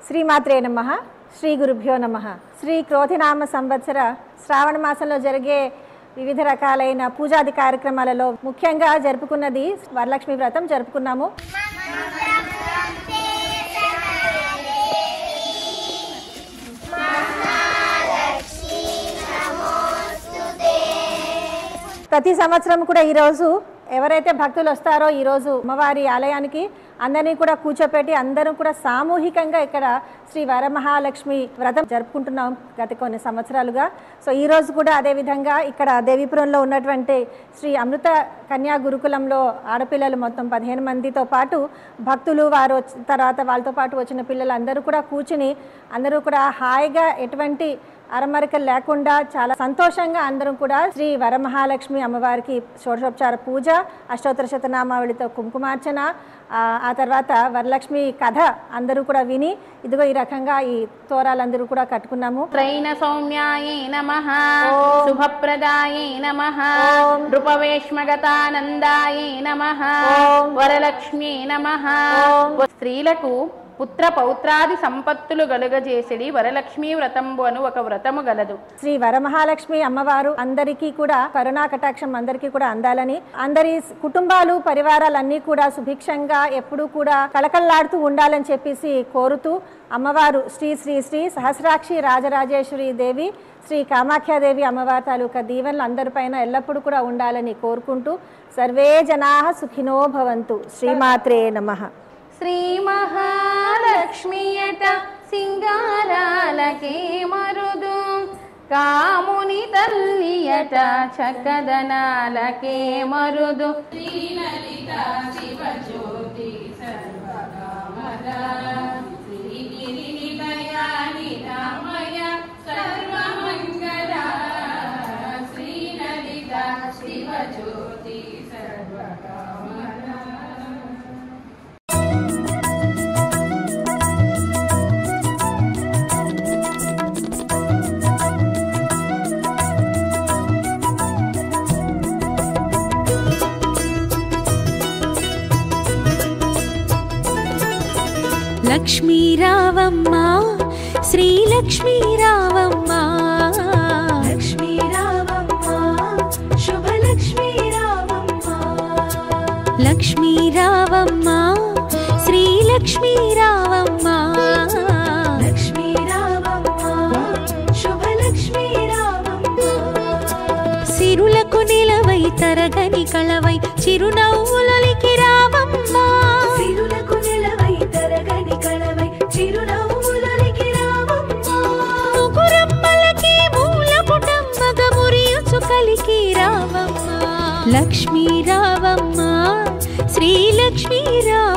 శ్రీమాత్రే నమః. శ్రీ గురుభ్యో నమః. శ్రీ క్రోధినామ సంవత్సర శ్రావణ మాసంలో జరిగే వివిధ రకాలైన పూజాది కార్యక్రమాలలో ముఖ్యంగా జరుపుకున్నది వరలక్ష్మి వ్రతం జరుపుకున్నాము. ప్రతి సంవత్సరం కూడా ఈరోజు ఎవరైతే భక్తులు వస్తారో ఈరోజు అమ్మవారి ఆలయానికి అందరినీ కూడా కూర్చోపెట్టి అందరం కూడా సామూహికంగా ఇక్కడ శ్రీ వరమహాలక్ష్మి వ్రతం జరుపుకుంటున్నాం గత కొన్ని సంవత్సరాలుగా. సో ఈరోజు కూడా అదేవిధంగా ఇక్కడ దేవీపురంలో ఉన్నటువంటి శ్రీ అమృత కన్యా గురుకులంలో ఆడపిల్లలు మొత్తం 15 మందితో పాటు భక్తులు వారు తర్వాత వాళ్ళతో పాటు వచ్చిన పిల్లలు అందరూ కూడా కూర్చుని అందరూ కూడా హాయిగా ఎటువంటి అరమరికలు లేకుండా చాలా సంతోషంగా అందరం కూడా శ్రీ వరమహాలక్ష్మి అమ్మవారికి షోడశోపచార పూజ, అష్టోత్తర శతనామావళితో కుంకుమార్చన, ఆ తర్వాత వరలక్ష్మి కథ అందరూ కూడా విని ఇదిగో ఈ రకంగా ఈ తోరాలందరూ కూడా కట్టుకున్నాము. త్రైన సౌమ్యాయే నమః, శుభప్రదాయే నమః, నృపవేష్మగతానందాయే నమః, వరలక్ష్మీ నమః. స్త్రీలకు పుత్ర పౌత్రాది సంపత్తులు గలుగజేసిడి వరలక్ష్మీ వ్రతంబు అను ఒక వ్రతము గలదు. శ్రీ వరమహాలక్ష్మి అమ్మవారు అందరికీ కూడా కరుణా కటాక్షం అందరికీ కూడా అందాలని, అందరి కుటుంబాలు పరివారాలన్నీ కూడా సుభిక్షంగా ఎప్పుడూ కూడా కళకళలాడుతూ ఉండాలని చెప్పేసి కోరుతూ అమ్మవారు శ్రీ శ్రీ శ్రీ సహస్రాక్షి రాజరాజేశ్వరి దేవి శ్రీ కామాఖ్యాదేవి అమ్మవారి తాలూకా దీవెనలు అందరిపైన ఎల్లప్పుడూ కూడా ఉండాలని కోరుకుంటూ సర్వే జనాః సుఖినో భవంతు. శ్రీమాత్రే నమః. శ్రీ మహాలక్ష్మియట సింగారాలకే మరుదు, కాముని తల్లియట చక్కదనాలకే మరుదు. శ్రీలలిత శివజ్యోతి సర్వకామద, శ్రీగిరి దయాని రామయ సర్వమంగళ, శ్రీలలిత శివజ్యోతి సర్వకామద. లక్ష్మీ రావమ్మ, శ్రీ లక్ష్మీ రావమ్మ, లక్ష్మీ రావమ్మ, శుభలక్ష్మీ రావమ్మ, లక్ష్మీ రావమ్మ, శ్రీ లక్ష్మీ రావమ్మ, లక్ష్మీ రావమ్మ, శుభలక్ష్మీ రావమ్మ. సిరులకు నిలవై తరగని కళవై చిరునవ్వులకి రావమ్మ, సిరులకు నిలవై తరగని కళవై చిరునవ్వులకి రావమ్మ. ముగురమ్మలకి మూల పుటమ్మగ మురియుచు కలికి రావమ్మ, లక్ష్మీ రావమ్మ, శ్రీ లక్ష్మీ రావమ్మ.